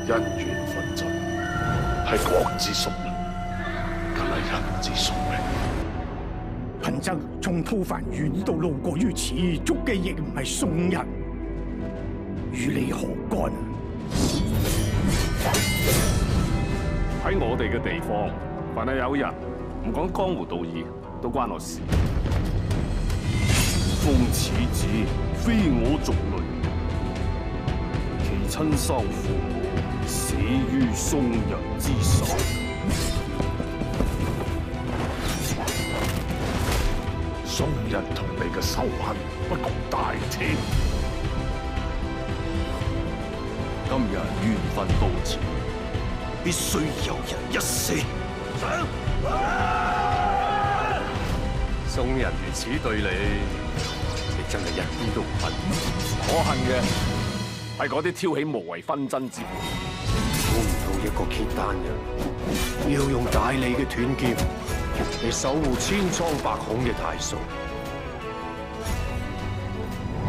因緣紛爭係國之宿命，更係人之宿命。貧僧從吐蕃遠道路過於此，捉嘅亦唔係宋人，與你何干？喺我哋嘅地方，凡係有人唔講江湖道義，都關我事。封此子非我族類，其親生父母死於宋人之手。宋人同你嘅仇恨不共戴天。今日緣分到此，必須有人一死。宋人如此對你，你真係一啲都唔恨。我恨嘅係嗰啲挑起無謂紛爭之輩。估唔到一個契丹人要用大利嘅斷劍嚟守護千瘡百孔嘅太素，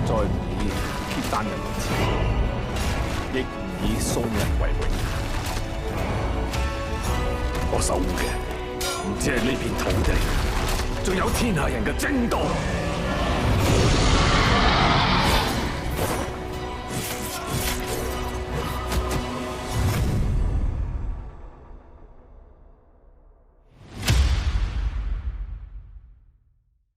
再唔以契丹人為恥，亦唔以宋人為榮。我守護嘅唔止係呢片土地，仲有天下人嘅正道。